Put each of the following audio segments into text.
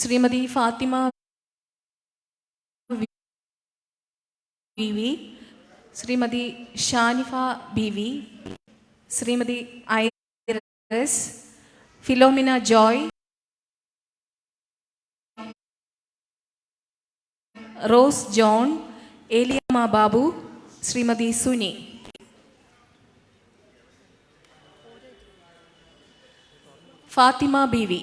Shrimati Fathima B, Srimathi Shanifa B, Srimathi Iris, Philomina Joy, Rose John, Eliyamma Babu, Srimathi Suni. Fathima B.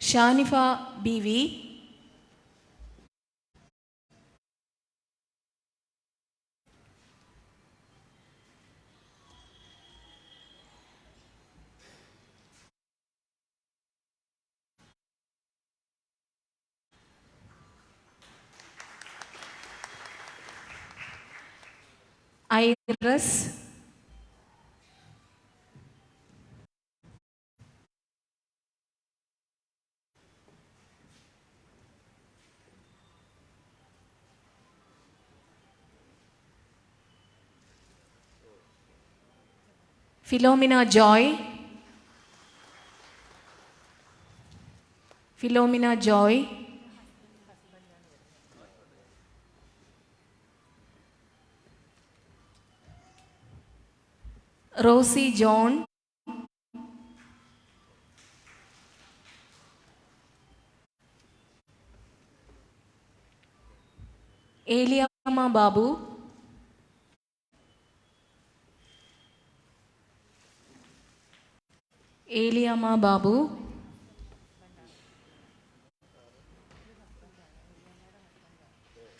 Shanifa B, Iris, Philomina Joy, Rosy John, Eliyamma Babu,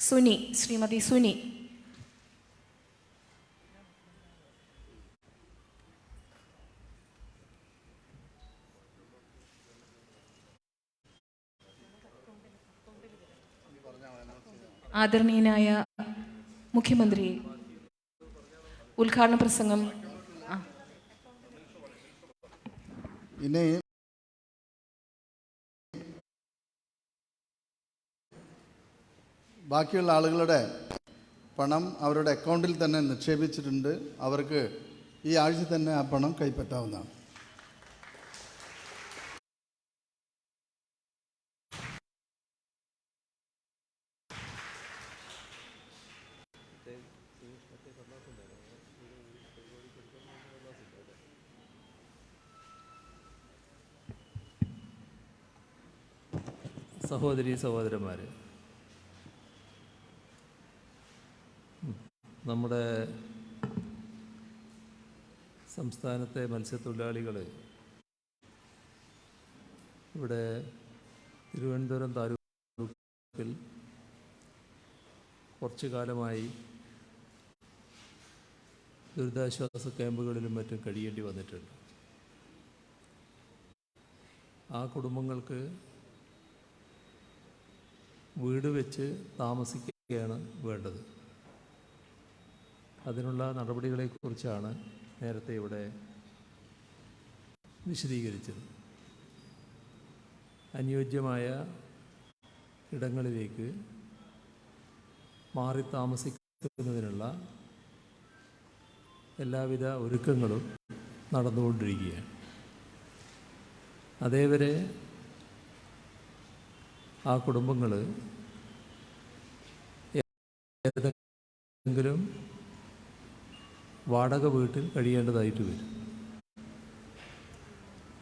Suni, Srimathi Suni. ആദരണീയനായ മുഖ്യമന്ത്രി ഉദ്ഘാടന പ്രസംഗം. ഇനി ബാക്കിയുള്ള ആളുകളുടെ പണം അവരുടെ അക്കൗണ്ടിൽ തന്നെ നിക്ഷേപിച്ചിട്ടുണ്ട്. അവർക്ക് ഈ ആഴ്ച തന്നെ ആ പണം കൈപ്പറ്റാവുന്നതാണ്. സഹോദരീ സഹോദരന്മാരെ, നമ്മുടെ സംസ്ഥാനത്തെ മത്സ്യത്തൊഴിലാളികൾ ഇവിടെ തിരുവനന്തപുരം താലൂക്കിൽ കുറച്ചു കാലമായി ദുരിതാശ്വാസ ക്യാമ്പുകളിലും മറ്റും കഴിയേണ്ടി വന്നിട്ടുണ്ട്. ആ കുടുംബങ്ങൾക്ക് വീട് വെച്ച് താമസിക്കുകയാണ് വേണ്ടത്. അതിനുള്ള നടപടികളെക്കുറിച്ചാണ് നേരത്തെ ഇവിടെ വിശദീകരിച്ചത്. അനുയോജ്യമായ ഇടങ്ങളിലേക്ക് മാറി താമസിക്കുന്നതിനുള്ള എല്ലാവിധ ഒരുക്കങ്ങളും നടന്നുകൊണ്ടിരിക്കുകയാണ്. അതേവരെ ആ കുടുംബങ്ങൾ ഏതെങ്കിലും വാടക വീട്ടിൽ കഴിയേണ്ടതായിട്ട് വരും.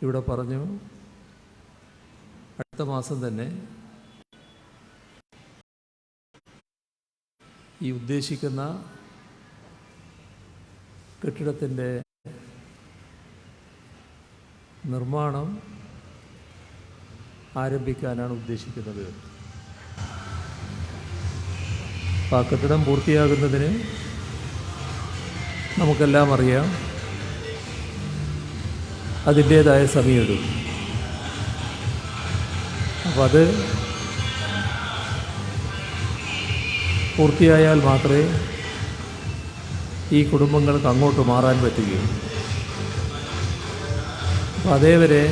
ഇവിടെ പറഞ്ഞു, അടുത്ത മാസം തന്നെ ഈ ഉദ്ദേശിക്കുന്ന കെട്ടിടത്തിൻ്റെ നിർമ്മാണം ആരംഭിക്കാനാണ് ഉദ്ദേശിക്കുന്നത്. ആ കെട്ടിടം പൂർത്തിയാകുന്നതിന് നമുക്കെല്ലാം അറിയാം, അതിൻ്റേതായ സമയമെടുക്കും. അപ്പോൾ അത് പൂർത്തിയായാൽ മാത്രമേ ഈ കുടുംബങ്ങൾക്ക് അങ്ങോട്ട് മാറാൻ പറ്റുകയും അപ്പോൾ അതേവരെ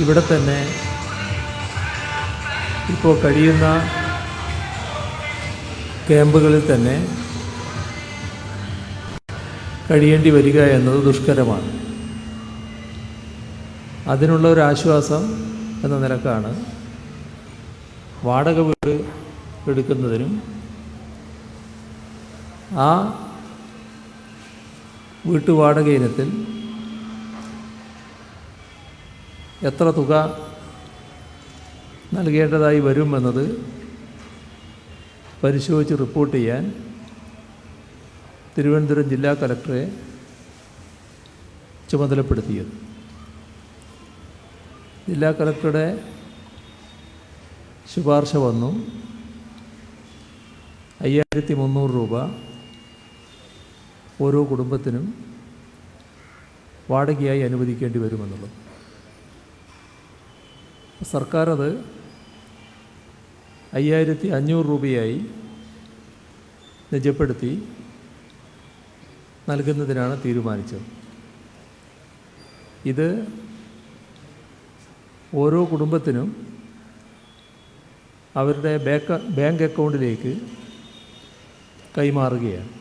ഇവിടെ തന്നെ ഇപ്പോൾ കഴിയുന്ന ക്യാമ്പുകളിൽ തന്നെ കഴിയേണ്ടി വരിക എന്നത് ദുഷ്കരമാണ്. അതിനുള്ള ഒരു ആശ്വാസം എന്ന നിലക്കാണ് വാടക വീട് എടുക്കുന്നതിനും ആ വീട്ടുവാടക ഇനത്തിൽ എത്ര തുക നൽകേണ്ടതായി വരുമെന്നത് പരിശോധിച്ച് റിപ്പോർട്ട് ചെയ്യാൻ തിരുവനന്തപുരം ജില്ലാ കലക്ടറെ ചുമതലപ്പെടുത്തിയത്. ജില്ലാ കലക്ടറുടെ ശുപാർശ വന്നു 5300 രൂപ ഓരോ കുടുംബത്തിനും വാടകയായി അനുവദിക്കേണ്ടി വരുമെന്നുള്ളത്. സർക്കാർ അത് 5500 രൂപയായി നിജപ്പെടുത്തി നൽകുന്നതിനാണ് തീരുമാനിച്ചത്. ഇത് ഓരോ കുടുംബത്തിനും അവരുടെ ബാങ്ക് അക്കൗണ്ടിലേക്ക് കൈമാറുകയാണ്.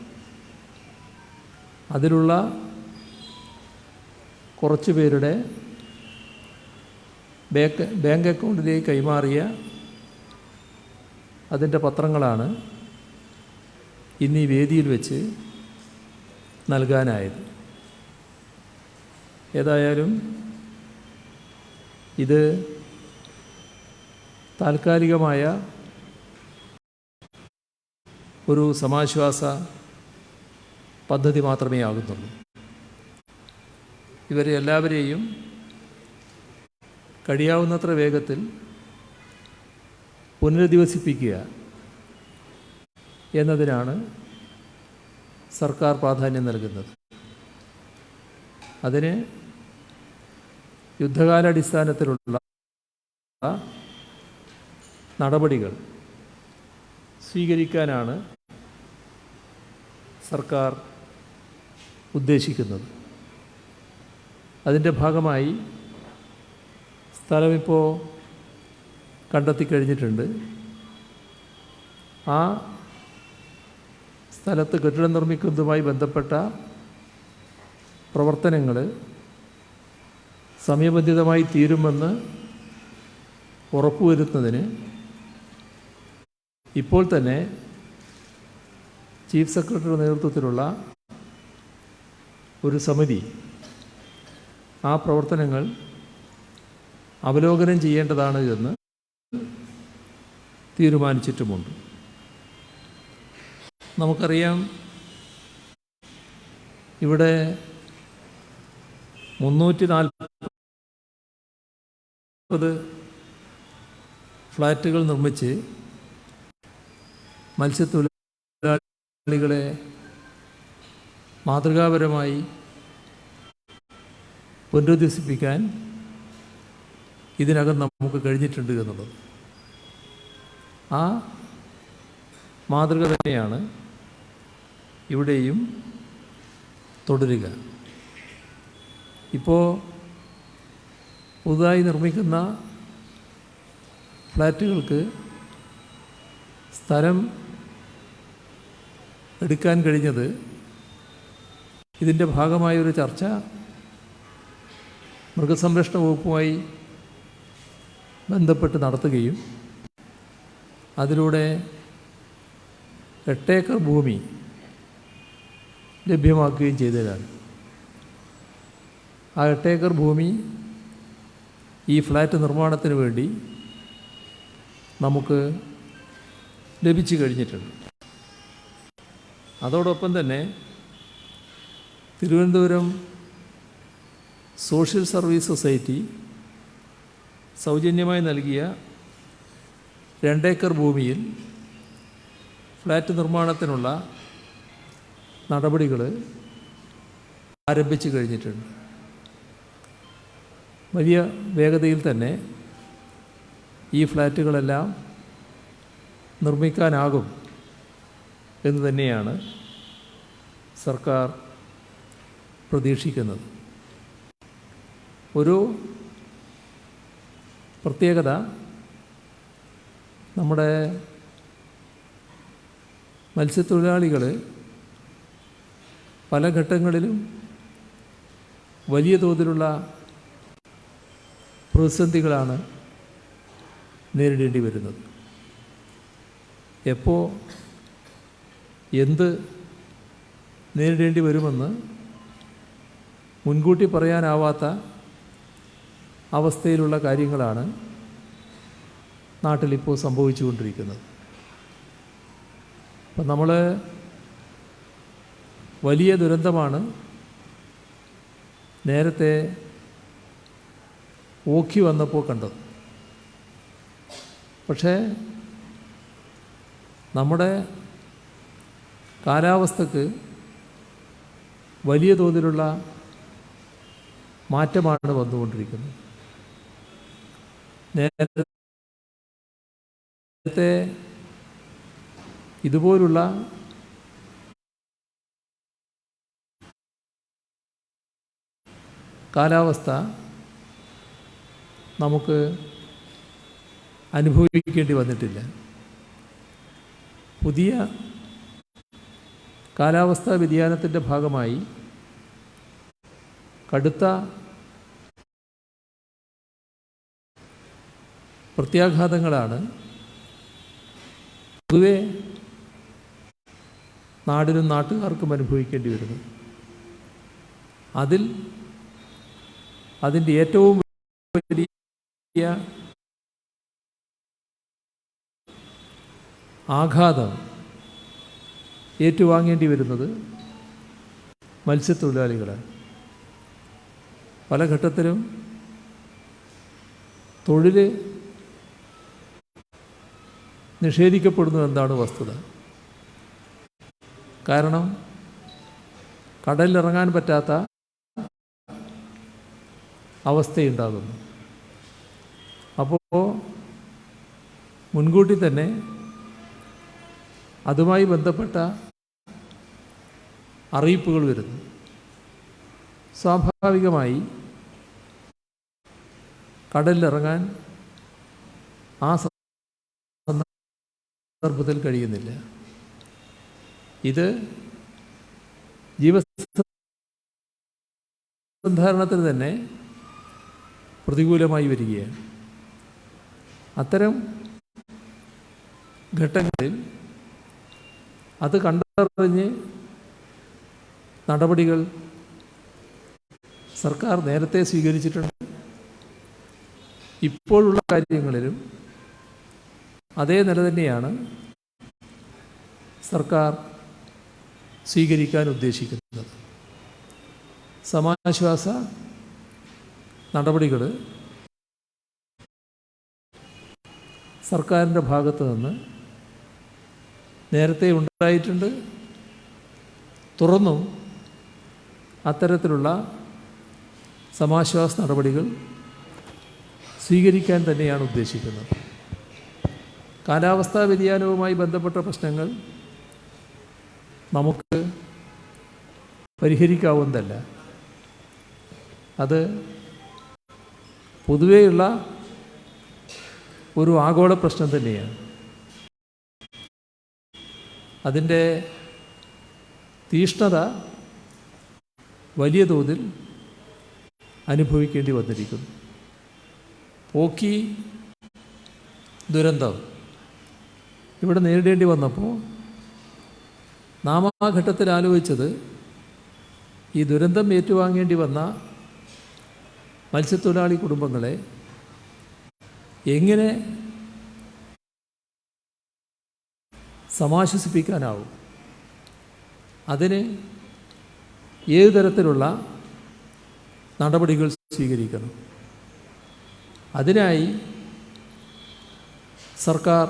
അതിലുള്ള കുറച്ച് പേരുടെ ബാങ്ക് അക്കൗണ്ടിലേക്ക് കൈമാറിയ അതിൻ്റെ പത്രങ്ങളാണ് ഇന്ന് ഈ വേദിയിൽ വെച്ച് നൽകാനായത്. ഏതായാലും ഇത് താൽക്കാലികമായ ഒരു സമാശ്വാസ പദ്ധതി മാത്രമേ ആകുന്നുള്ളൂ. ഇവരെ എല്ലാവരെയും കഴിയാവുന്നത്ര വേഗത്തിൽ പുനരധിവസിപ്പിക്കുക എന്നതിനാണ് സർക്കാർ പ്രാധാന്യം നൽകുന്നത്. അതിന് യുദ്ധകാലാടിസ്ഥാനത്തിലുള്ള നടപടികൾ സ്വീകരിക്കാനാണ് സർക്കാർ ഉദ്ദേശിക്കുന്നത്. അതിൻ്റെ ഭാഗമായി സ്ഥലമിപ്പോൾ കണ്ടെത്തിക്കഴിഞ്ഞിട്ടുണ്ട്. ആ സ്ഥലത്ത് കെട്ടിടം നിർമ്മിക്കുന്നതുമായി ബന്ധപ്പെട്ട പ്രവർത്തനങ്ങൾ സമയബന്ധിതമായി തീരുമെന്ന് ഉറപ്പുവരുത്തുന്നതിന് ഇപ്പോൾ തന്നെ ചീഫ് സെക്രട്ടറിയുടെ നേതൃത്വത്തിലുള്ള ഒരു സമിതി ആ പ്രവർത്തനങ്ങൾ അവലോകനം ചെയ്യേണ്ടതാണ് എന്ന് തീരുമാനിച്ചിട്ടുമുണ്ട്. നമുക്കറിയാം, ഇവിടെ 340 ഫ്ലാറ്റുകൾ നിർമ്മിച്ച് മത്സ്യത്തൊഴിലാളികളെ മാതൃകാപരമായി പുനരധിവസിപ്പിക്കാൻ ഇതിനകം നമുക്ക് കഴിഞ്ഞിട്ടുണ്ട് എന്നുള്ളത്. ആ മാതൃക തന്നെയാണ് ഇവിടെയും തുടരുക. ഇപ്പോൾ പുതുതായി നിർമ്മിക്കുന്ന ഫ്ലാറ്റുകൾക്ക് സ്ഥലം എടുക്കാൻ കഴിഞ്ഞത് ഇതിൻ്റെ ഭാഗമായൊരു ചർച്ച മൃഗസംരക്ഷണ വകുപ്പുമായി ബന്ധപ്പെട്ട് നടത്തുകയും അതിലൂടെ 8 ഏക്കർ ഭൂമി ലഭ്യമാക്കുകയും ചെയ്തതാണ്. ആ 8 ഏക്കർ ഭൂമി ഈ ഫ്ലാറ്റ് നിർമ്മാണത്തിന് വേണ്ടി നമുക്ക് ലഭിച്ചു കഴിഞ്ഞിട്ടുണ്ട്. അതോടൊപ്പം തന്നെ തിരുവനന്തപുരം സോഷ്യൽ സർവീസ് സൊസൈറ്റി സൗജന്യമായി നൽകിയ 2 ഏക്കർ ഭൂമിയിൽ ഫ്ലാറ്റ് നിർമ്മാണത്തിനുള്ള നടപടികൾ ആരംഭിച്ചു കഴിഞ്ഞിട്ടുണ്ട്. വലിയ വേഗതയിൽ തന്നെ ഈ ഫ്ലാറ്റുകളെല്ലാം നിർമ്മിക്കാനാകും എന്ന് തന്നെയാണ് സർക്കാർ പ്രതീക്ഷിക്കുന്നത്. ഒരു പ്രത്യേകത നമ്മുടെ മത്സ്യത്തൊഴിലാളികൾ പല ഘട്ടങ്ങളിലും വലിയ തോതിലുള്ള പ്രതിസന്ധികളാണ് നേരിടേണ്ടി വരുന്നത്. എപ്പോൾ എന്ത് നേരിടേണ്ടി വരുമെന്ന് മുൻകൂട്ടി പറയാനാവാത്ത അവസ്ഥയിലുള്ള കാര്യങ്ങളാണ് നാട്ടിലിപ്പോൾ സംഭവിച്ചുകൊണ്ടിരിക്കുന്നത്. അപ്പം നമ്മൾ വലിയ ദുരന്തമാണ് നേരത്തെ ഓഖി വന്നപ്പോൾ കണ്ടത്. പക്ഷേ നമ്മുടെ കാലാവസ്ഥക്ക് വലിയ തോതിലുള്ള മാറ്റമാണ് വന്നുകൊണ്ടിരിക്കുന്നത്. നേരത്തെ ഇതുപോലുള്ള കാലാവസ്ഥ നമുക്ക് അനുഭവിക്കേണ്ടി വന്നിട്ടില്ല. പുതിയ കാലാവസ്ഥാ വ്യതിയാനത്തിൻ്റെ ഭാഗമായി കടുത്ത പ്രത്യാഘാതങ്ങളാണ് പൊതുവെ നാടിനും നാട്ടുകാർക്കും അനുഭവിക്കേണ്ടി വരുന്നത്. അതിൻ്റെ ഏറ്റവും വലിയ ആഘാതം ഏറ്റുവാങ്ങേണ്ടി വരുന്നത് മത്സ്യത്തൊഴിലാളികളാണ്. പല ഘട്ടത്തിലും തൊഴിൽ നിഷേധിക്കപ്പെടുന്നു എന്നതാണ് വസ്തുത. കാരണം കടലിലിറങ്ങാൻ പറ്റാത്ത അവസ്ഥയുണ്ടാകുന്നു. അപ്പോൾ മുൻകൂട്ടി തന്നെ അതുമായി ബന്ധപ്പെട്ട അറിയിപ്പുകൾ വരുന്നു. സ്വാഭാവികമായി കടലിലിറങ്ങാൻ ആ സന്ദർഭത്തിൽ കഴിയുന്നില്ല. ഇത് ജീവസന്ധാരണത്തിന് തന്നെ പ്രതികൂലമായി വരികയാണ്. അത്തരം ഘട്ടങ്ങളിൽ അത് കണ്ടറിഞ്ഞ് നടപടികൾ സർക്കാർ നേരത്തെ സ്വീകരിച്ചിട്ടുണ്ട്. ഇപ്പോഴുള്ള കാര്യങ്ങളിലും അതേ നില തന്നെയാണ് സർക്കാർ സ്വീകരിക്കാൻ ഉദ്ദേശിക്കുന്നത്. സമാശ്വാസ നടപടികൾ സർക്കാരിൻ്റെ ഭാഗത്തു നിന്ന് നേരത്തെ ഉണ്ടായിട്ടുണ്ട്. തുറന്നും അത്തരത്തിലുള്ള സമാശ്വാസ നടപടികൾ സ്വീകരിക്കാൻ തന്നെയാണ് ഉദ്ദേശിക്കുന്നത്. കാലാവസ്ഥാ വ്യതിയാനവുമായി ബന്ധപ്പെട്ട പ്രശ്നങ്ങൾ നമുക്ക് പരിഹരിക്കാവുന്നതല്ല. അത് പൊതുവെയുള്ള ഒരു ആഗോള പ്രശ്നം തന്നെയാണ്. അതിൻ്റെ തീഷ്ണത വലിയ തോതിൽ അനുഭവിക്കേണ്ടി വന്നിരിക്കുന്നു. ഓഖി ദുരന്തം ഇവിടെ നേരിടേണ്ടി വന്നപ്പോൾ നാം ആ ഘട്ടത്തിൽ ആലോചിച്ചത് ഈ ദുരന്തം ഏറ്റുവാങ്ങേണ്ടി വന്ന മത്സ്യത്തൊഴിലാളി കുടുംബങ്ങളെ എങ്ങനെ സമാശ്വസിപ്പിക്കാനാവും, അതിന് ഏതു തരത്തിലുള്ള നടപടികൾ സ്വീകരിക്കണം. അതിനായി സർക്കാർ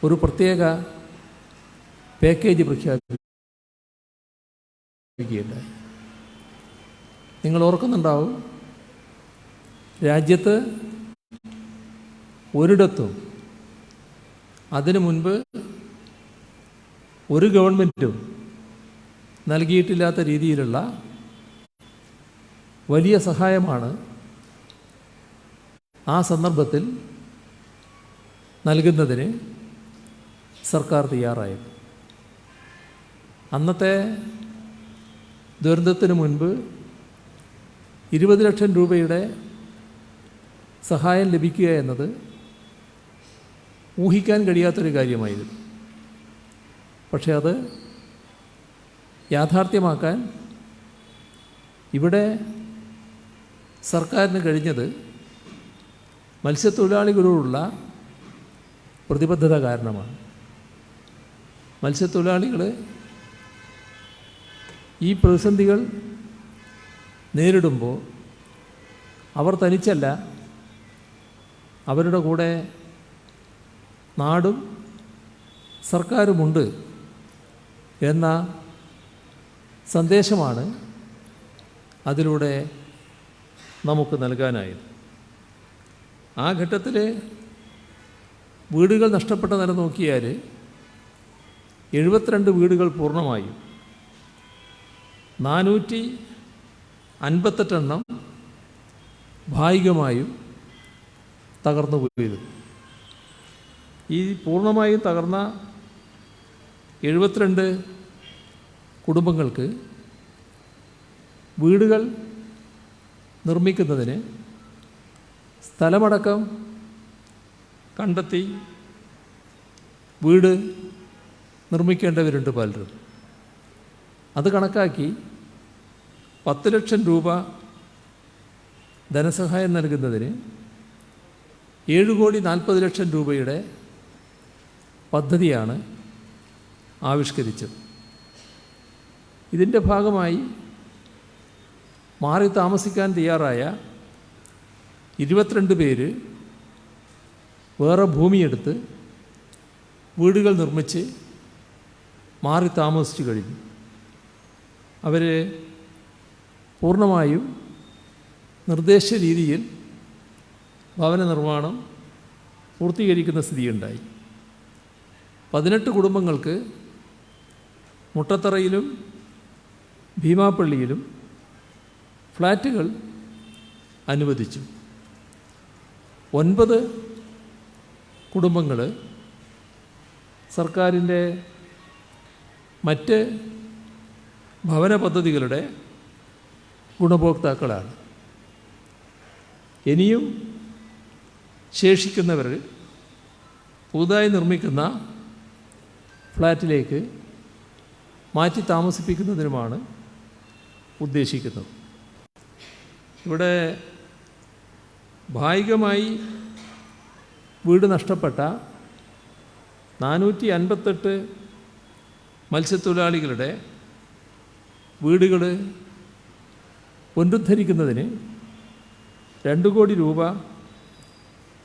ഒരു പ്രത്യേക പാക്കേജ് പ്രഖ്യാപിക്കുകയുണ്ടായി. നിങ്ങൾ ഓർക്കുന്നുണ്ടാവും, രാജ്യത്ത് ഒരിടത്തും അതിനു മുൻപ് ഒരു ഗവൺമെൻറ്റും നൽകിയിട്ടില്ലാത്ത രീതിയിലുള്ള വലിയ സഹായമാണ് ആ സന്ദർഭത്തിൽ നൽകുന്നതിന് സർക്കാർ തയ്യാറായത്. അന്നത്തെ ദുരന്തത്തിന് മുൻപ് 20 ലക്ഷം രൂപയുടെ സഹായം ലഭിക്കുക എന്നത് ഊഹിക്കാൻ കഴിയാത്തൊരു കാര്യമായിരുന്നു. പക്ഷേ അത് യാഥാർത്ഥ്യമാക്കാൻ ഇവിടെ സർക്കാരിന് കഴിഞ്ഞത് മത്സ്യത്തൊഴിലാളികളോടുള്ള പ്രതിബദ്ധത കാരണമാണ്. മത്സ്യത്തൊഴിലാളികൾ ഈ പ്രതിസന്ധികൾ നേരിടുമ്പോൾ അവർ തനിച്ചല്ല, അവരുടെ കൂടെ നാടും സർക്കാരുമുണ്ട് എന്ന സന്ദേശമാണ് അതിലൂടെ നമുക്ക് നൽകാനായത്. ആ ഘട്ടത്തിൽ വീടുകൾ നഷ്ടപ്പെട്ട നില നോക്കിയാൽ 72 വീടുകൾ പൂർണ്ണമായും 458 എണ്ണം ഭാഗികമായും തകർന്നു പോയിരുന്നു. ഈ പൂർണ്ണമായും തകർന്ന 72 കുടുംബങ്ങൾക്ക് വീടുകൾ നിർമ്മിക്കുന്നതിന് സ്ഥലമടക്കം കണ്ടെത്തി വീട് നിർമ്മിക്കേണ്ടവരുണ്ട് പലരും. അത് കണക്കാക്കി 10 ലക്ഷം രൂപ ധനസഹായം നൽകുന്നതിന് 7,40,00,000 രൂപയുടെ പദ്ധതിയാണ് ആവിഷ്കരിച്ചത്. ഇതിൻ്റെ ഭാഗമായി മാറി താമസിക്കാൻ തയ്യാറായ 22 പേര് വേറെ ഭൂമിയെടുത്ത് വീടുകൾ നിർമ്മിച്ച് മാറി താമസിച്ചു കഴിഞ്ഞു. അവർ പൂർണ്ണമായും നിർദ്ദേശ രീതിയിൽ ഭവന നിർമ്മാണം പൂർത്തീകരിക്കുന്ന സ്ഥിതിയുണ്ടായി. 18 കുടുംബങ്ങൾക്ക് മുട്ടത്തറയിലും ഭീമാപ്പള്ളിയിലും ഫ്ലാറ്റുകൾ അനുവദിച്ചു. 9 കുടുംബങ്ങൾ സർക്കാരിൻ്റെ മറ്റ് ഭവന പദ്ധതികളുടെ ഗുണഭോക്താക്കളാണ്. ഇനിയും ശേഷിക്കുന്നവർ പുതുതായി നിർമ്മിക്കുന്ന ഫ്ലാറ്റിലേക്ക് മാറ്റി താമസിപ്പിക്കുന്നതിനുമാണ് ഉദ്ദേശിക്കുന്നത്. ഇവിടെ ഭാഗികമായി വീട് നഷ്ടപ്പെട്ട 458 മത്സ്യത്തൊഴിലാളികളുടെ വീടുകൾ പുനരുദ്ധരിക്കുന്നതിന് 2 കോടി രൂപ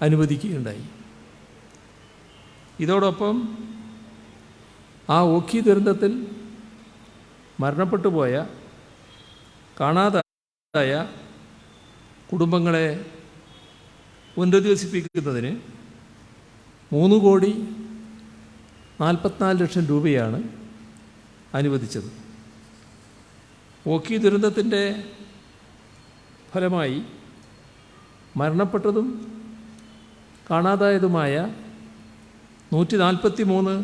അനുവദിക്കുകയുണ്ടായി. ഇതോടൊപ്പം ആ ഓഖി ദുരന്തത്തിൽ മരണപ്പെട്ടു പോയ കാണാതായ കുടുംബങ്ങളെ പുനരധിവസിപ്പിക്കുന്നതിന് 3,44,00,000 രൂപയാണ് അനുവദിച്ചത്. ഓഖി ദുരന്തത്തിൻ്റെ ഫലമായി മരണപ്പെട്ടതും കാണാതായതുമായ 143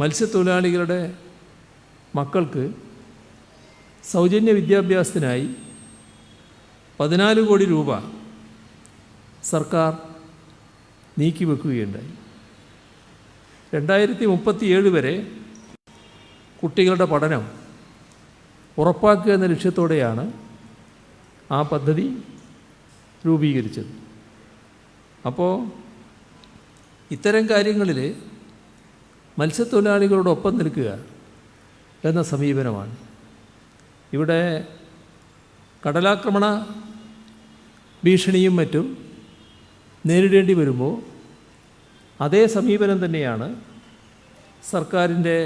മത്സ്യത്തൊഴിലാളികളുടെ മക്കൾക്ക് സൗജന്യ വിദ്യാഭ്യാസത്തിനായി 14 കോടി രൂപ സർക്കാർ നീക്കിവെക്കുകയുണ്ടായി. 2037 വരെ കുട്ടികളുടെ പഠനം ഉറപ്പാക്കുക എന്ന ലക്ഷ്യത്തോടെയാണ് ആ പദ്ധതി രൂപീകരിച്ചത്. അപ്പോൾ ഇത്തരം കാര്യങ്ങളിൽ മത്സ്യത്തൊഴിലാളികളോടൊപ്പം നിൽക്കുക എന്ന സമീപനമാണ്. ഇവിടെ കടലാക്രമണ ഭീഷണിയും മറ്റും നേരിടേണ്ടി വരുമ്പോൾ അതേ സമീപനം തന്നെയാണ് സർക്കാരിൻ്റെ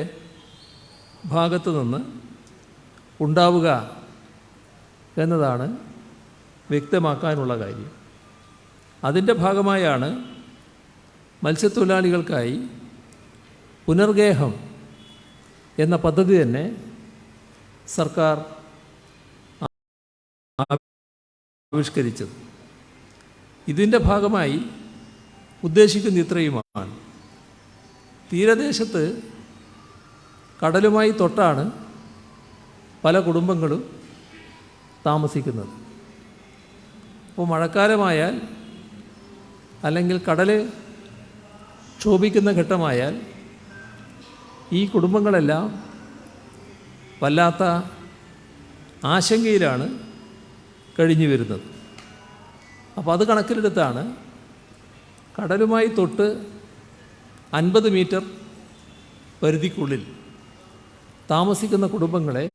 ഭാഗത്തു നിന്ന് ഉണ്ടാവുക എന്നതാണ് വ്യക്തമാക്കാനുള്ള കാര്യം. അതിൻ്റെ ഭാഗമായാണ് മത്സ്യത്തൊഴിലാളികൾക്കായി പുനർഗേഹം എന്ന പദ്ധതി തന്നെ സർക്കാർ ആവിഷ്കരിച്ചത്. ഇതിൻ്റെ ഭാഗമായി ഉദ്ദേശിക്കുന്ന ഇത്രയുമാണ്: തീരദേശത്ത് കടലുമായി തൊട്ടാണ് പല കുടുംബങ്ങളും താമസിക്കുന്നത്. അപ്പോൾ മഴക്കാലമായാൽ അല്ലെങ്കിൽ കടൽ ക്ഷോഭിക്കുന്ന ഘട്ടമായാൽ ഈ കുടുംബങ്ങളെല്ലാം വല്ലാത്ത ആശങ്കയിലാണ് കഴിഞ്ഞു വരുന്നത്. അപ്പോൾ അത് കണക്കിലെടുത്താണ് കടലുമായി തൊട്ട് 50 മീറ്റർ പരിധിക്കുള്ളിൽ താമസിക്കുന്ന കുടുംബങ്ങളെ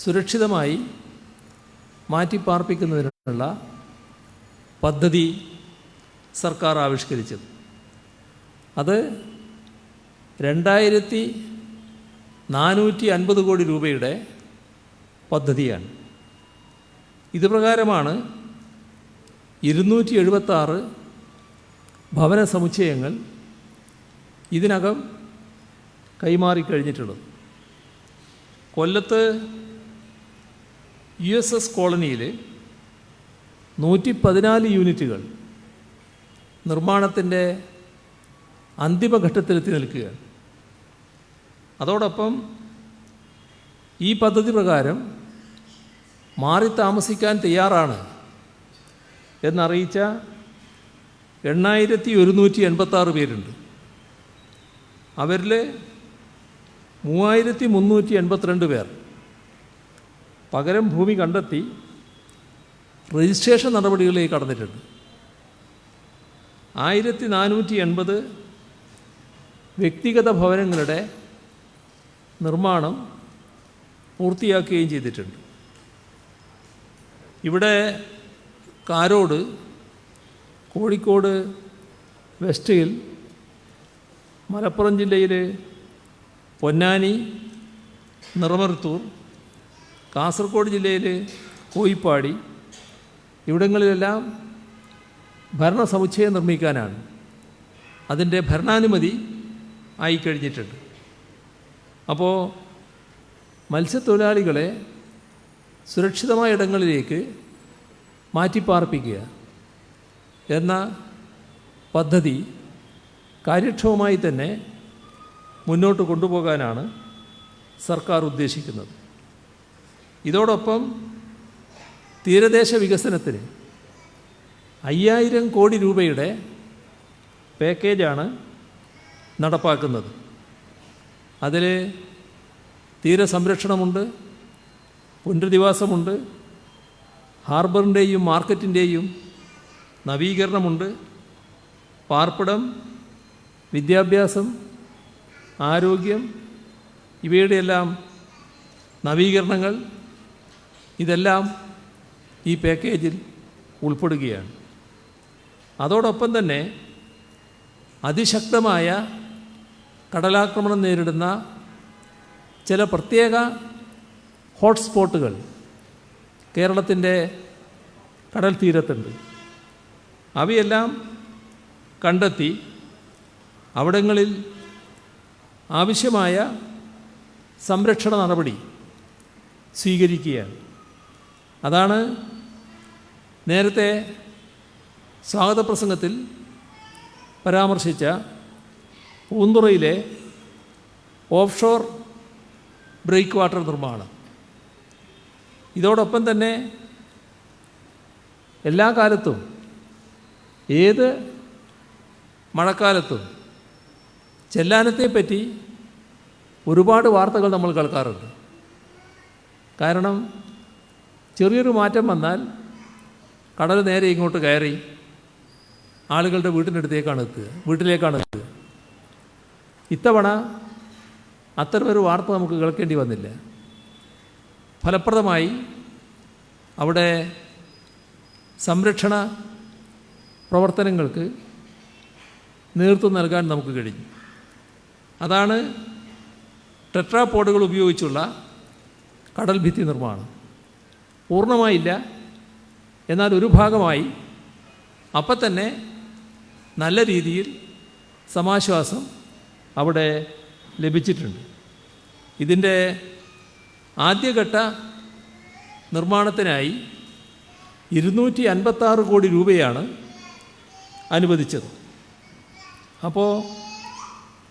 സുരക്ഷിതമായി മാറ്റിപ്പാർപ്പിക്കുന്നതിനുള്ള പദ്ധതി സർക്കാർ ആവിഷ്കരിച്ചത്. അത് 2450 കോടി രൂപയുടെ പദ്ധതിയാണ്. ഇതുപ്രകാരമാണ് 276 ഭവന സമുച്ചയങ്ങൾ ഇതിനകം കൈമാറിക്കഴിഞ്ഞിട്ടുള്ളത്. കൊല്ലത്ത് USS കോളനിയിൽ 114 യൂണിറ്റുകൾ നിർമ്മാണത്തിൻ്റെ അന്തിമഘട്ടത്തിലെത്തി നിൽക്കുകയാണ്. അതോടൊപ്പം ഈ പദ്ധതി പ്രകാരം മാറി താമസിക്കാൻ തയ്യാറാണ് എന്നറിയിച്ച 8186 പേരുണ്ട്. അവരിൽ 3382 പേർ പകരം ഭൂമി കണ്ടെത്തി രജിസ്ട്രേഷൻ നടപടികളിലേക്ക് കടന്നിട്ടുണ്ട്. 1480 വ്യക്തിഗത ഭവനങ്ങളുടെ നിർമ്മാണം പൂർത്തിയാക്കുകയും ചെയ്തിട്ടുണ്ട്. ഇവിടെ കാരോട്, കോഴിക്കോട് വെസ്റ്റ് ഹിൽ, മലപ്പുറം ജില്ലയിൽ പൊന്നാനി, നിറമരുത്തൂർ, കാസർഗോഡ് ജില്ലയിൽ കോയിപ്പാടി, ഇവിടങ്ങളിലെല്ലാം ഭരണ സമുച്ചയം നിർമ്മിക്കാനാണ് അതിൻ്റെ ഭരണാനുമതി ആയിക്കഴിഞ്ഞിട്ടുണ്ട്. അപ്പോൾ മത്സ്യത്തൊഴിലാളികളെ സുരക്ഷിതമായ ഇടങ്ങളിലേക്ക് മാറ്റിപ്പാർപ്പിക്കുക എന്ന പദ്ധതി കാര്യക്ഷമമായി തന്നെ മുന്നോട്ട് കൊണ്ടുപോകാനാണ് സർക്കാർ ഉദ്ദേശിക്കുന്നത്. ഇതോടൊപ്പം തീരദേശ വികസനത്തിന് 5000 കോടി രൂപയുടെ പാക്കേജാണ് നടപ്പാക്കുന്നത്. അതിൽ തീരസംരക്ഷണമുണ്ട്, പുനരധിവാസമുണ്ട്, ഹാർബറിൻ്റെയും മാർക്കറ്റിൻ്റെയും നവീകരണമുണ്ട്, പാർപ്പിടം, വിദ്യാഭ്യാസം, ആരോഗ്യം, ഇവയുടെയെല്ലാം നവീകരണങ്ങൾ, ഇതെല്ലാം ഈ പാക്കേജിൽ ഉൾപ്പെടുകയാണ്. അതോടൊപ്പം തന്നെ അതിശക്തമായ കടലാക്രമണം നേരിടുന്ന ചില പ്രത്യേക ഹോട്ട്സ്പോട്ടുകൾ കേരളത്തിൻ്റെ കടൽ തീരത്തുണ്ട്. അവയെല്ലാം കണ്ടെത്തി അവിടങ്ങളിൽ ആവശ്യമായ സംരക്ഷണ നടപടി സ്വീകരിക്കുകയാണ്. അതാണ് നേരത്തെ സ്വാഗത പ്രസംഗത്തിൽ പരാമർശിച്ച പൂന്തുറയിലെ ഓഫ് ഷോർ ബ്രേക്ക് വാട്ടർ നിർമ്മാണം. ഇതോടൊപ്പം തന്നെ എല്ലാ കാലത്തും, ഏത് മഴക്കാലത്തും ചെല്ലാനത്തെപ്പറ്റി ഒരുപാട് വാർത്തകൾ നമ്മൾ കേൾക്കാറുണ്ട്. കാരണം ചെറിയൊരു മാറ്റം വന്നാൽ കടൽ നേരെ ഇങ്ങോട്ട് കയറി ആളുകളുടെ വീട്ടിലേക്കാണ് എത്തുക. ഇത്തവണ അത്തരമൊരു വാർത്ത നമുക്ക് കേൾക്കേണ്ടി വന്നില്ല. ഫലപ്രദമായി അവിടെ സംരക്ഷണ പ്രവർത്തനങ്ങൾക്ക് നേതൃത്വം നൽകാൻ നമുക്ക് കഴിഞ്ഞു. അതാണ് ടെട്രാപോഡുകൾ ഉപയോഗിച്ചുള്ള കടൽ ഭിത്തി നിർമ്മാണം. പൂർണ്ണമായില്ല, എന്നാൽ ഒരു ഭാഗമായി അപ്പം തന്നെ നല്ല രീതിയിൽ സമാശ്വാസം അവിടെ ലഭിച്ചിട്ടുണ്ട്. ഇതിൻ്റെ ആദ്യഘട്ട നിർമ്മാണത്തിനായി 256 കോടി രൂപയാണ് അനുവദിച്ചത്. അപ്പോൾ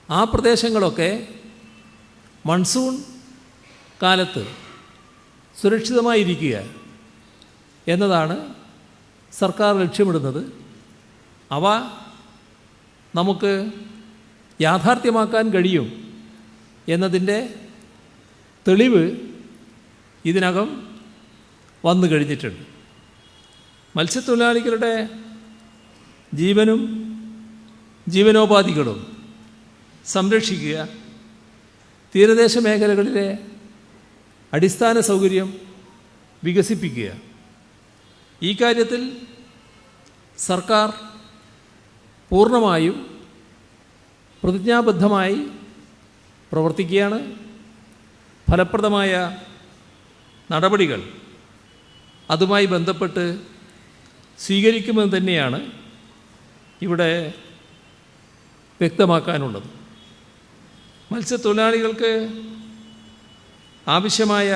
ആ പ്രദേശങ്ങളൊക്കെ മൺസൂൺ കാലത്ത് സുരക്ഷിതമായിരിക്കുക എന്നതാണ് സർക്കാർ ലക്ഷ്യമിടുന്നത്. അവ നമുക്ക് യാഥാർത്ഥ്യമാക്കാൻ കഴിയും എന്നതിൻ്റെ തെളിവ് ഇതിനകം വന്നു കഴിഞ്ഞിട്ടുണ്ട്. മത്സ്യത്തൊഴിലാളികളുടെ ജീവനും ജീവനോപാധികളും സംരക്ഷിക്കുക, തീരദേശ മേഖലകളിലെ അടിസ്ഥാന സൗകര്യം വികസിപ്പിക്കുക, ഈ കാര്യത്തിൽ സർക്കാർ പൂർണ്ണമായും പ്രതിജ്ഞാബദ്ധമായി പ്രവർത്തിക്കുകയാണ്. ഫലപ്രദമായ നടപടികൾ അതുമായി ബന്ധപ്പെട്ട് സ്വീകരിക്കുമെന്ന് തന്നെയാണ് ഇവിടെ വ്യക്തമാക്കാനുള്ളത്. മത്സ്യത്തൊഴിലാളികൾക്ക് ആവശ്യമായ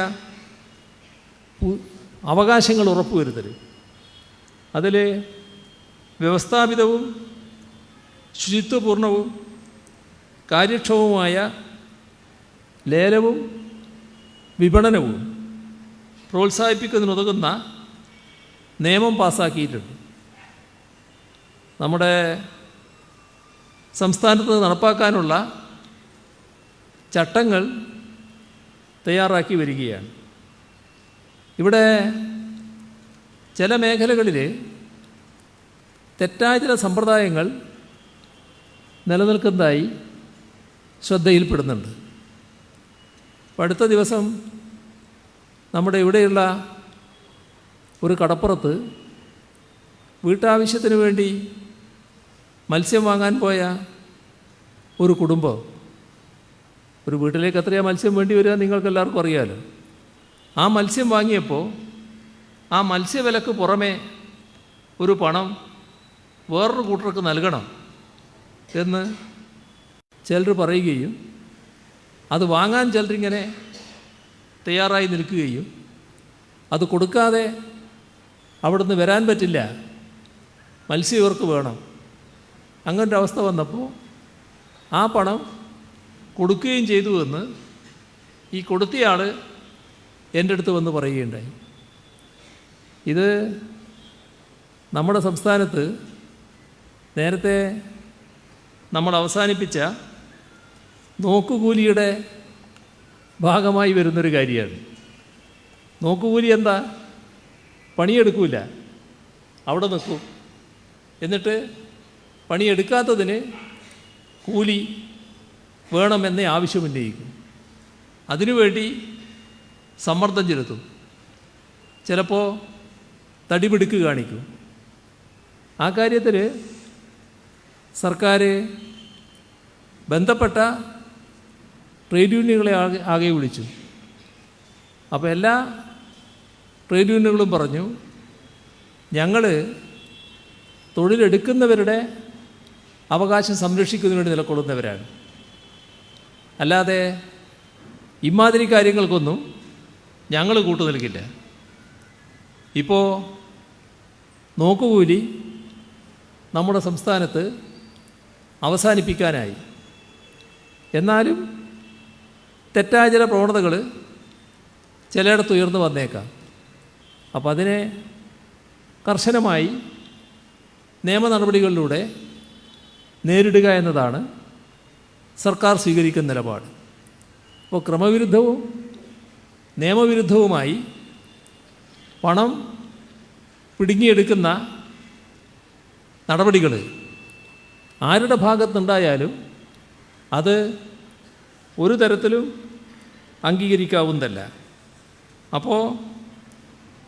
അവകാശങ്ങൾ ഉറപ്പുവരുത്തൽ, അതിൽ വ്യവസ്ഥാപിതവും ശുചിത്വപൂർണവും കാര്യക്ഷമവുമായ ലേലവും വിപണനവും പ്രോത്സാഹിപ്പിക്കുന്നതിനുതകുന്ന നിയമം പാസ്സാക്കിയിട്ടുണ്ട്. നമ്മുടെ സംസ്ഥാനത്ത് നടപ്പാക്കാനുള്ള ചട്ടങ്ങൾ തയ്യാറാക്കി വരികയാണ്. ഇവിടെ ചില മേഖലകളിൽ തെറ്റായ ചില സമ്പ്രദായങ്ങൾ നിലനിൽക്കുന്നതായി ശ്രദ്ധയിൽപ്പെടുന്നുണ്ട്. അടുത്ത ദിവസം നമ്മുടെ ഇവിടെയുള്ള ഒരു കടപ്പുറത്ത് വീട്ടാവശ്യത്തിന് വേണ്ടി മത്സ്യം വാങ്ങാൻ പോയ ഒരു കുടുംബം, ഒരു വീട്ടിലേക്ക് എത്രയാണ് മത്സ്യം വേണ്ടി വരിക നിങ്ങൾക്കെല്ലാവർക്കും അറിയാമല്ലോ. ആ മത്സ്യം വാങ്ങിയപ്പോൾ ആ മത്സ്യവിലക്ക് പുറമെ ഒരു പണം വേറൊരു കൂട്ടർക്ക് നൽകണം എന്ന് ചിലർ പറയുകയും അത് വാങ്ങാൻ ചിലരിങ്ങനെ തയ്യാറായി നിൽക്കുകയും അത് കൊടുക്കാതെ അവിടുന്ന് വരാൻ പറ്റില്ല, മത്സ്യം ഇവർക്ക് വേണം, അങ്ങനൊരു അവസ്ഥ വന്നപ്പോൾ ആ പണം കൊടുക്കുകയും ചെയ്തു എന്ന് ഈ കൊടുത്തയാൾ എൻ്റെ അടുത്ത് വന്ന് പറയുകയുണ്ടായി. ഇത് നമ്മുടെ സംസ്ഥാനത്ത് നേരത്തെ നമ്മൾ അവസാനിപ്പിച്ച നോക്കുകൂലിയുടെ ഭാഗമായി വരുന്നൊരു കാര്യമാണ്. നോക്കുകൂലി എന്താ? പണിയെടുക്കില്ല, അവിടെ നിൽക്കും, എന്നിട്ട് പണിയെടുക്കാത്തതിന് കൂലി വേണമെന്നേ ആവശ്യമുന്നയിക്കും. അതിനുവേണ്ടി സമ്മർദ്ദം ചെലുത്തും, ചിലപ്പോൾ തടിപിടുക്ക് കാണിക്കും. ആ കാര്യത്തിൽ സർക്കാർ ബന്ധപ്പെട്ട ട്രേഡ് യൂണിയനുകളെ ആകെ വിളിച്ചു. അപ്പോൾ എല്ലാ ട്രേഡ് യൂണിയനുകളും പറഞ്ഞു, ഞങ്ങൾ തൊഴിലെടുക്കുന്നവരുടെ അവകാശം സംരക്ഷിക്കുന്നതിന് വേണ്ടി നിലകൊള്ളുന്നവരാണ്, അല്ലാതെ ഇമാതിരി കാര്യങ്ങൾക്കൊന്നും ഞങ്ങൾ കൂട്ടുനിൽക്കില്ല. ഇപ്പോൾ നോക്കുകൂലി നമ്മുടെ സംസ്ഥാനത്ത് അവസാനിപ്പിക്കാനായി. എന്നാലും തെറ്റായ ചില പ്രവണതകൾ ചിലയിടത്ത് ഉയർന്നു വന്നേക്കാം. അപ്പം അതിനെ കർശനമായി നിയമ നടപടികളിലൂടെ നേരിടുക എന്നതാണ് സർക്കാർ സ്വീകരിക്കുന്ന നിലപാട്. അപ്പോൾ ക്രമവിരുദ്ധവും നിയമവിരുദ്ധവുമായി പണം പിടുങ്ങിയെടുക്കുന്ന നടപടികൾ ആരുടെ ഭാഗത്തുണ്ടായാലും അത് ഒരു തരത്തിലും അംഗീകരിക്കാവുന്നതല്ല. അപ്പോൾ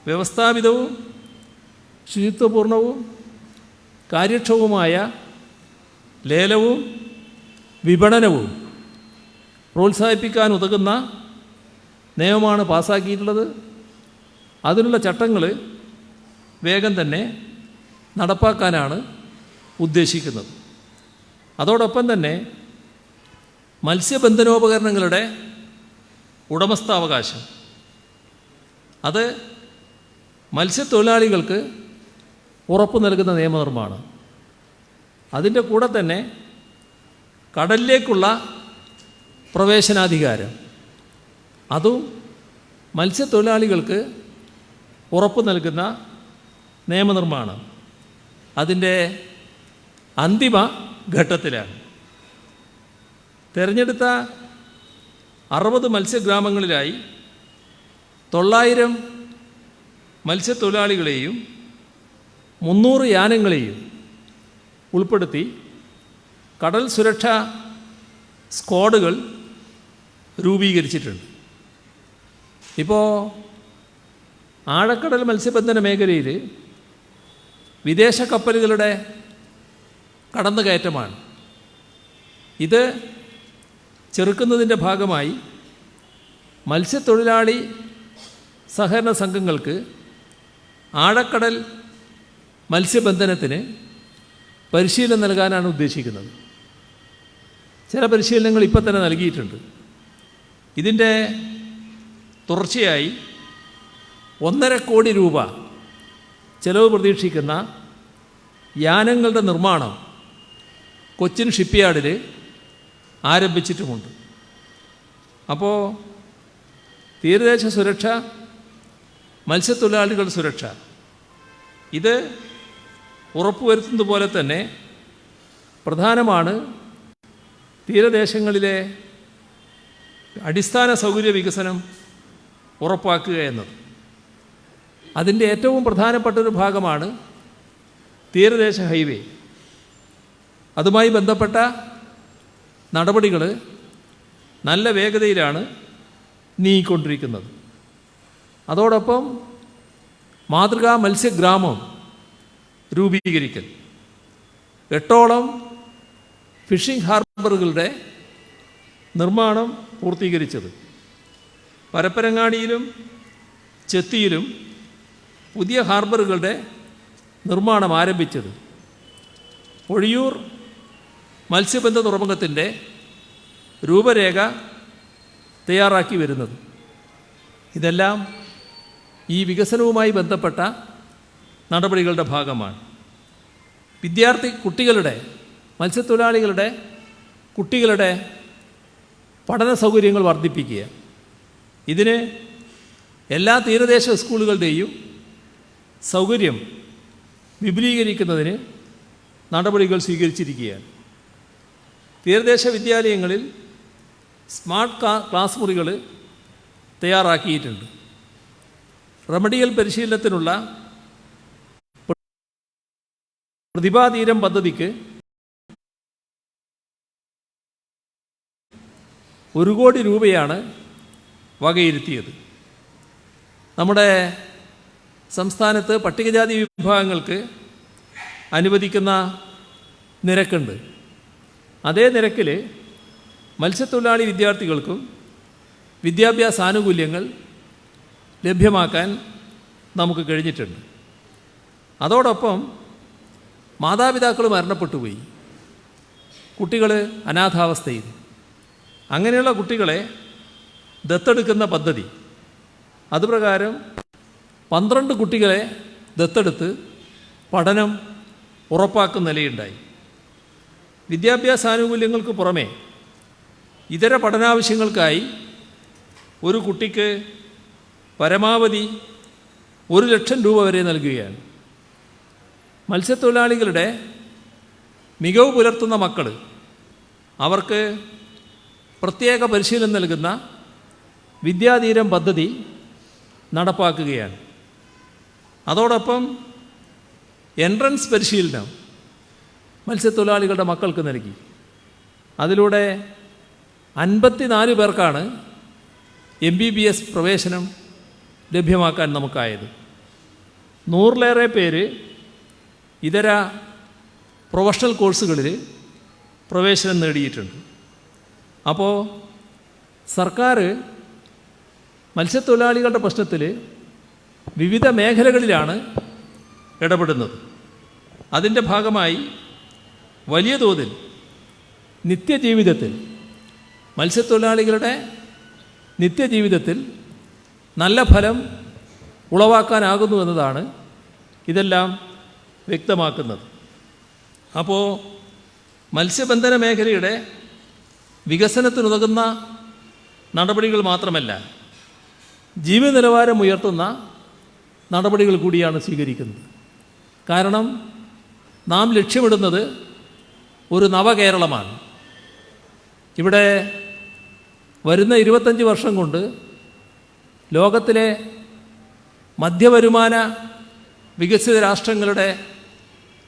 വ്യവസ്ഥാപിതവും ശുചിത്വപൂർണവും കാര്യക്ഷമവുമായ ലേലവും വിപണനവും പ്രോത്സാഹിപ്പിക്കാൻ ഉതകുന്ന നിയമമാണ് പാസ്സാക്കിയിട്ടുള്ളത്. അതിനുള്ള ചട്ടങ്ങൾ വേഗം തന്നെ നടപ്പാക്കാനാണ് ഉദ്ദേശിക്കുന്നത്. അതോടൊപ്പം തന്നെ മത്സ്യബന്ധനോപകരണങ്ങളുടെ ഉടമസ്ഥാവകാശം അത് മത്സ്യത്തൊഴിലാളികൾക്ക് ഉറപ്പു നൽകുന്ന നിയമനിർമ്മാണം. അതിൻ്റെ കൂടെ തന്നെ കടലിലേക്കുള്ള പ്രവേശനാധികാരം അതും മത്സ്യത്തൊഴിലാളികൾക്ക് ഉറപ്പു നൽകുന്ന നിയമനിർമ്മാണം അതിൻ്റെ അന്തിമ ഘട്ടത്തിലാണ്. തിരഞ്ഞെടുത്ത 60 മത്സ്യഗ്രാമങ്ങളിലായി 900 മത്സ്യത്തൊഴിലാളികളെയും 300 യാനങ്ങളെയും ഉൾപ്പെടുത്തി കടൽ സുരക്ഷാ സ്ക്വാഡുകൾ രൂപീകരിച്ചിട്ടുണ്ട്. ഇപ്പോൾ ആഴക്കടൽ മത്സ്യബന്ധന മേഖലയിൽ വിദേശ കപ്പലുകളുടെ കടന്നുകയറ്റമാണ്. ഇത് ചെറുക്കുന്നതിൻ്റെ ഭാഗമായി മത്സ്യത്തൊഴിലാളി സഹകരണ സംഘങ്ങൾക്ക് ആഴക്കടൽ മത്സ്യബന്ധനത്തിന് പരിശീലനം നൽകാനാണ് ഉദ്ദേശിക്കുന്നത്. ചില പരിശീലനങ്ങൾ ഇപ്പോൾ തന്നെ നൽകിയിട്ടുണ്ട്. ഇതിൻ്റെ തുടർച്ചയായി 1.5 കോടി രൂപ ചെലവ് പ്രതീക്ഷിക്കുന്ന യാനങ്ങളുടെ നിർമ്മാണം കൊച്ചിൻ ഷിപ്പ്യാർഡിൽ ആരംഭിച്ചിട്ടുമുണ്ട്. അപ്പോൾ തീരദേശ സുരക്ഷ, മത്സ്യത്തൊഴിലാളികളുടെ സുരക്ഷ ഇത് ഉറപ്പുവരുത്തുന്നത് പോലെ തന്നെ പ്രധാനമാണ് തീരദേശങ്ങളിലെ അടിസ്ഥാന സൗകര്യ വികസനം ഉറപ്പാക്കുക എന്നത്. അതിൻ്റെ ഏറ്റവും പ്രധാനപ്പെട്ടൊരു ഭാഗമാണ് തീരദേശ ഹൈവേ. അതുമായി ബന്ധപ്പെട്ട നടപടികൾ നല്ല വേഗതയിലാണ് നീങ്ങിക്കൊണ്ടിരിക്കുന്നത്. അതോടൊപ്പം മാതൃകാ മത്സ്യഗ്രാമം രൂപീകരിക്കൽ, 8ഓളം ഫിഷിംഗ് ഹാർബറുകളുടെ നിർമ്മാണം പൂർത്തീകരിച്ചത്, പരപ്പനങ്ങാടിയിലും ചെത്തിയിലും പുതിയ ഹാർബറുകളുടെ നിർമ്മാണം ആരംഭിച്ചത്, പൊഴിയൂർ മത്സ്യബന്ധന തുറമുഖത്തിൻ്റെ രൂപരേഖ തയ്യാറാക്കി വരുന്നത്, ഇതെല്ലാം ഈ വികസനവുമായി ബന്ധപ്പെട്ട നടപടികളുടെ ഭാഗമാണ്. മത്സ്യത്തൊഴിലാളികളുടെ കുട്ടികളുടെ പഠന സൗകര്യങ്ങൾ വർദ്ധിപ്പിക്കുക, ഇതിന് എല്ലാ തീരദേശ സ്കൂളുകളുടെയും സൗകര്യം വിപുലീകരിക്കുന്നതിന് നടപടികൾ സ്വീകരിച്ചിരിക്കുകയാണ്. തീരദേശ വിദ്യാലയങ്ങളിൽ സ്മാർട്ട് ക്ലാസ് മുറികൾ തയ്യാറാക്കിയിട്ടുണ്ട്. റെമഡിയൽ പരിശീലനത്തിനുള്ള പ്രതിഭാതീരം പദ്ധതിക്ക് 1 കോടി രൂപയാണ് വകയിരുത്തിയത്. നമ്മുടെ സംസ്ഥാനത്ത് പട്ടികജാതി വിഭാഗങ്ങൾക്ക് അനുവദിക്കുന്ന നിരക്കുണ്ട്. അതേ നിരക്കിൽ മത്സ്യത്തൊഴിലാളി വിദ്യാർത്ഥികൾക്കും വിദ്യാഭ്യാസ ആനുകൂല്യങ്ങൾ ലഭ്യമാക്കാൻ നമുക്ക് കഴിഞ്ഞിട്ടുണ്ട്. അതോടൊപ്പം മാതാപിതാക്കൾ മരണപ്പെട്ടുപോയി, കുട്ടികൾ അനാഥാവസ്ഥയിൽ, അങ്ങനെയുള്ള കുട്ടികളെ ദത്തെടുക്കുന്ന പദ്ധതി, അതുപ്രകാരം 12 കുട്ടികളെ ദത്തെടുത്ത് പഠനം ഉറപ്പാക്കുന്ന നിലയുണ്ടായി. വിദ്യാഭ്യാസ ആനുകൂല്യങ്ങൾക്ക് പുറമെ ഇതര പഠനാവശ്യങ്ങൾക്കായി ഒരു കുട്ടിക്ക് പരമാവധി 1 ലക്ഷം രൂപ വരെ നൽകുകയാണ്. മത്സ്യത്തൊഴിലാളികളുടെ മികവ് പുലർത്തുന്ന മക്കൾ, അവർക്ക് പ്രത്യേക പരിശീലനം നൽകുന്ന വിദ്യാധീരം പദ്ധതി നടപ്പാക്കുകയാണ്. അതോടൊപ്പം എൻട്രൻസ് പരിശീലനം മത്സ്യത്തൊഴിലാളികളുടെ മക്കൾക്ക് നൽകി. അതിലൂടെ 54 പേർക്കാണ് MBBS പ്രവേശനം ലഭ്യമാക്കാൻ നമുക്കായത്. 100-ലേറെ പേര് ഇതര പ്രൊഫഷണൽ കോഴ്സുകളിൽ പ്രവേശനം നേടിയിട്ടുണ്ട്. അപ്പോൾ സർക്കാർ മത്സ്യത്തൊഴിലാളികളുടെ പ്രശ്നത്തിൽ വിവിധ മേഖലകളിലാണ് ഇടപെടുന്നത്. അതിൻ്റെ ഭാഗമായി വലിയ തോതിൽ നിത്യജീവിതത്തിൽ മത്സ്യത്തൊഴിലാളികളുടെ നിത്യജീവിതത്തിൽ നല്ല ഫലം ഉളവാക്കാനാകുന്നു എന്നതാണ് ഇതെല്ലാം വ്യക്തമാക്കുന്നത്. അപ്പോൾ മത്സ്യബന്ധന മേഖലയുടെ വികസനത്തിനുതകുന്ന നടപടികൾ മാത്രമല്ല, ജീവിത നിലവാരം ഉയർത്തുന്ന നടപടികൾ കൂടിയാണ് സ്വീകരിക്കുന്നത്. കാരണം നാം ലക്ഷ്യമിടുന്നത് ഒരു നവകേരളമാണ്. ഇവിടെ വരുന്ന 25 വർഷം കൊണ്ട് ലോകത്തിലെ മധ്യവരുമാന വികസിത രാഷ്ട്രങ്ങളുടെ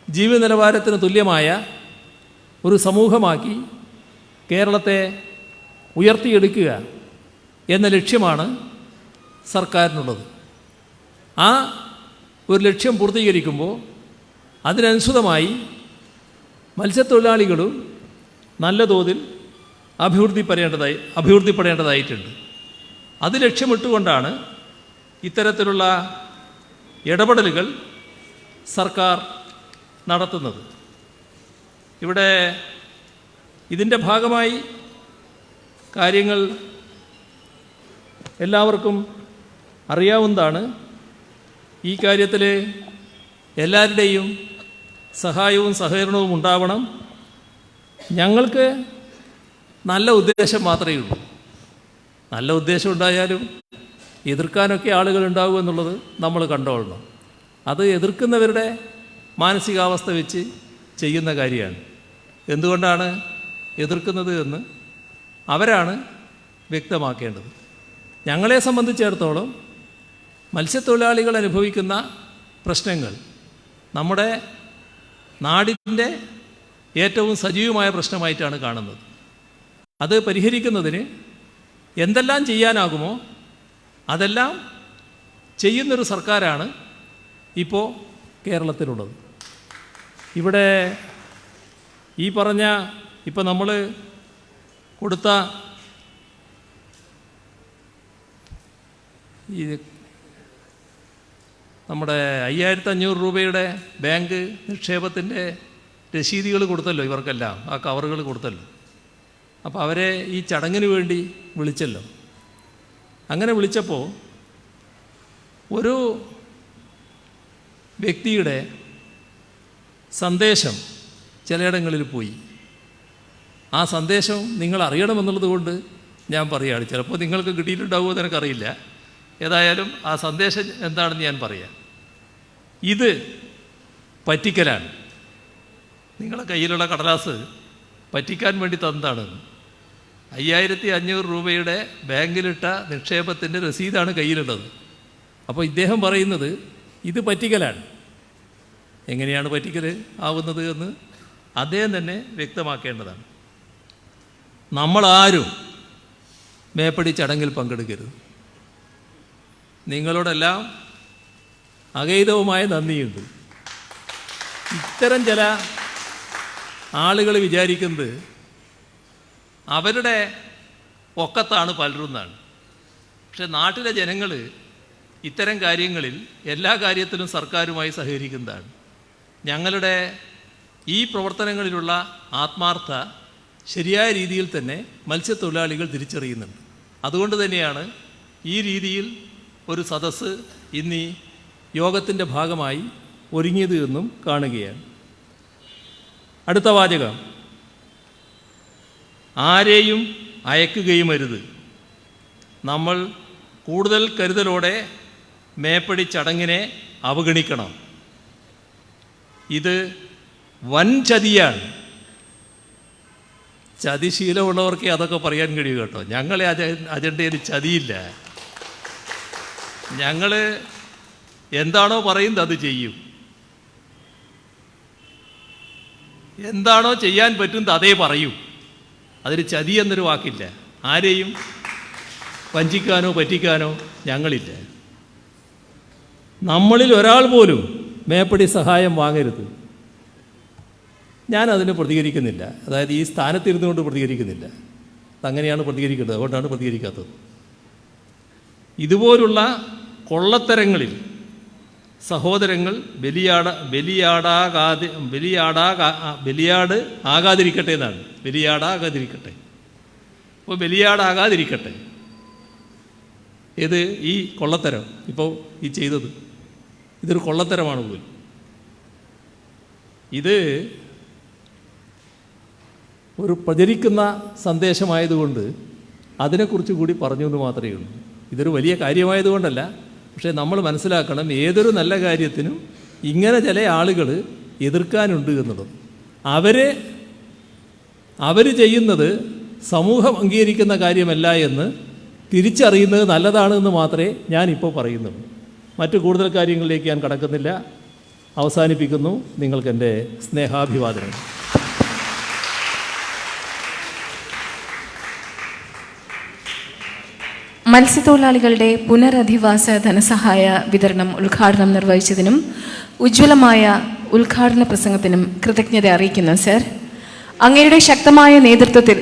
ജീവിത നിലവാരത്തിന് തുല്യമായ ഒരു സമൂഹമാക്കി കേരളത്തെ ഉയർത്തിയെടുക്കുക എന്ന ലക്ഷ്യമാണ് സർക്കാരിനുള്ളത്. ആ ഒരു ലക്ഷ്യം പൂർത്തീകരിക്കുമ്പോൾ മത്സ്യത്തൊഴിലാളികളും നല്ല തോതിൽ അഭിവൃദ്ധിപ്പെടേണ്ടതായിട്ടുണ്ട്. അത് ലക്ഷ്യമിട്ടുകൊണ്ടാണ് ഇത്തരത്തിലുള്ള ഇടപെടലുകൾ സർക്കാർ നടത്തുന്നത്. ഇവിടെ ഇതിൻ്റെ ഭാഗമായി കാര്യങ്ങൾ എല്ലാവർക്കും അറിയാവുന്നതാണ്. ഈ കാര്യത്തിൽ എല്ലാവരുടെയും സഹായവും സഹകരണവും ഉണ്ടാവണം. ഞങ്ങൾക്ക് നല്ല ഉദ്ദേശം മാത്രമേ ഉള്ളൂ. നല്ല ഉദ്ദേശം ഉണ്ടായാലും എതിർക്കാനൊക്കെ ആളുകൾ ഉണ്ടാവും എന്നുള്ളത് നമ്മൾ കണ്ടോളണം. അത് എതിർക്കുന്നവരുടെ മാനസികാവസ്ഥ വെച്ച് ചെയ്യുന്ന കാര്യമാണ്. എന്തുകൊണ്ടാണ് എതിർക്കുന്നത് എന്ന് അവരാണ് വ്യക്തമാക്കേണ്ടത്. ഞങ്ങളെ സംബന്ധിച്ചിടത്തോളം മത്സ്യത്തൊഴിലാളികൾ അനുഭവിക്കുന്ന പ്രശ്നങ്ങൾ നമ്മുടെ നാടിൻ്റെ ഏറ്റവും സജീവമായ പ്രശ്നമായിട്ടാണ് കാണുന്നത്. അത് പരിഹരിക്കുന്നതിന് എന്തെല്ലാം ചെയ്യാനാകുമോ അതെല്ലാം ചെയ്യുന്നൊരു സർക്കാരാണ് ഇപ്പോൾ കേരളത്തിലുള്ളത്. ഇവിടെ ഈ പറഞ്ഞ ഇപ്പോൾ നമ്മൾ കൊടുത്ത ഈ നമ്മുടെ 5500 രൂപയുടെ ബാങ്ക് നിക്ഷേപത്തിൻ്റെ രസീതുകൾ കൊടുത്തല്ലോ ഇവർക്കെല്ലാം, ആ കവറുകൾ കൊടുത്തല്ലോ. അപ്പോൾ അവരെ ഈ ചടങ്ങിന് വേണ്ടി വിളിച്ചല്ലോ. അങ്ങനെ വിളിച്ചപ്പോൾ ഒരു വ്യക്തിയുടെ സന്ദേശം ചിലയിടങ്ങളിൽ പോയി. ആ സന്ദേശം നിങ്ങൾ അറിയണമെന്നുള്ളത് കൊണ്ട് ഞാൻ പറയുകയാണ്. ചിലപ്പോൾ നിങ്ങൾക്ക് കിട്ടിയിട്ടുണ്ടാവുമോ എന്ന് എനിക്കറിയില്ല. ഏതായാലും ആ സന്ദേശം എന്താണെന്ന് ഞാൻ പറയാം. ഇത് പറ്റിക്കലാണ്. നിങ്ങളുടെ കയ്യിലുള്ള കടലാസ് പറ്റിക്കാൻ വേണ്ടി തന്നതാണ്. 5500 രൂപയുടെ ബാങ്കിലിട്ട നിക്ഷേപത്തിൻ്റെ രസീതാണ് കയ്യിലുള്ളത്. അപ്പോൾ ഇദ്ദേഹം പറയുന്നത് ഇത് പറ്റിക്കലാണ്. എങ്ങനെയാണ് പറ്റിക്കൽ ആവുന്നത് എന്ന് അദ്ദേഹം തന്നെ വ്യക്തമാക്കേണ്ടതാണ്. നമ്മളാരും മേപ്പടി ചടങ്ങിൽ പങ്കെടുക്കരുത്. നിങ്ങളോടെല്ലാം അഗൈതവുമായ നന്ദിയുണ്ട്. ഇത്തരം ചില ആളുകൾ വിചാരിക്കുന്നത് അവരുടെ ഒക്കത്താണ് പലരും എന്നാണ്. പക്ഷെ നാട്ടിലെ ജനങ്ങൾ ഇത്തരം കാര്യങ്ങളിൽ എല്ലാ കാര്യത്തിലും സർക്കാരുമായി സഹകരിക്കുന്നതാണ്. ഞങ്ങളുടെ ഈ പ്രവർത്തനങ്ങളിലുള്ള ആത്മാർത്ഥ ശരിയായ രീതിയിൽ തന്നെ മത്സ്യത്തൊഴിലാളികൾ തിരിച്ചറിയുന്നുണ്ട്. അതുകൊണ്ട് തന്നെയാണ് ഈ രീതിയിൽ ഒരു സദസ്സ് ഇന്ന് ഈ യോഗത്തിൻ്റെ ഭാഗമായി ഒരുങ്ങിയത് എന്നും കാണുകയാണ്. അടുത്ത വാചകം, ആരെയും അയക്കുകയും അരുത്. നമ്മൾ കൂടുതൽ കരുതലോടെ മേപ്പടി ചടങ്ങിനെ അവഗണിക്കണം. ഇത് വൻ ചതിയാണ്. ചതിശീലമുള്ളവർക്ക് അതൊക്കെ പറയാൻ കഴിയും കേട്ടോ. ഞങ്ങളെ അജണ്ടയിൽ ചതിയില്ല. ഞങ്ങൾ എന്താണോ പറയുന്നത് അത് ചെയ്യും. എന്താണോ ചെയ്യാൻ പറ്റുന്നത് അതേ പറയും. അതിൽ ചതി എന്നൊരു വാക്കില്ല. ആരെയും വഞ്ചിക്കാനോ പറ്റിക്കാനോ ഞങ്ങളില്ല. നമ്മളിൽ ഒരാൾ പോലും മേപ്പടി സഹായം വാങ്ങരുത്. ഞാനതിന് പ്രതികരിക്കുന്നില്ല. അതായത് ഈ സ്ഥാനത്തിരുന്നു കൊണ്ട് പ്രതികരിക്കുന്നില്ല. അതങ്ങനെയാണ് പ്രതികരിക്കേണ്ടത്. അതുകൊണ്ടാണ് പ്രതികരിക്കാത്തത്. ഇതുപോലുള്ള കൊള്ളത്തരങ്ങളിൽ സഹോദരങ്ങൾ ബലിയാടാകാതിരിക്കട്ടെ എന്നാണ്. ബലിയാടാകാതിരിക്കട്ടെ. അപ്പോൾ ബലിയാടാകാതിരിക്കട്ടെ. ഇത് ഈ കൊള്ളത്തരം ഇപ്പോൾ ഈ ചെയ്തത് ഇതൊരു കൊള്ളത്തരമാണ് പോലും. ഇത് ഒരു പ്രചരിക്കുന്ന സന്ദേശമായതുകൊണ്ട് അതിനെക്കുറിച്ച് കൂടി പറഞ്ഞു എന്ന് മാത്രമേ ഉള്ളൂ. ഇതൊരു വലിയ കാര്യമായതുകൊണ്ടല്ല. പക്ഷേ നമ്മൾ മനസ്സിലാക്കണം, ഏതൊരു നല്ല കാര്യത്തിനും ഇങ്ങനെ ചില ആളുകൾ എതിർക്കാനുണ്ട് എന്നുള്ളത്. അവർ ചെയ്യുന്നത് സമൂഹം അംഗീകരിക്കുന്ന കാര്യമല്ല എന്ന് തിരിച്ചറിയുന്നത് നല്ലതാണെന്ന് മാത്രമേ ഞാനിപ്പോൾ പറയുന്നുള്ളൂ. മറ്റു കൂടുതൽ കാര്യങ്ങളിലേക്ക് ഞാൻ കടക്കുന്നില്ല. അവസാനിപ്പിക്കുന്നു. നിങ്ങൾക്കെൻ്റെ സ്നേഹാഭിവാദനങ്ങൾ. മത്സ്യത്തൊഴിലാളികളുടെ പുനരധിവാസ ധനസഹായ വിതരണം ഉദ്ഘാടനം നിർവഹിച്ചതിനും ഉജ്ജ്വലമായ ഉദ്ഘാടന പ്രസംഗത്തിനും കൃതജ്ഞത അറിയിക്കുന്നു സർ. അങ്ങയുടെ ശക്തമായ നേതൃത്വത്തിൽ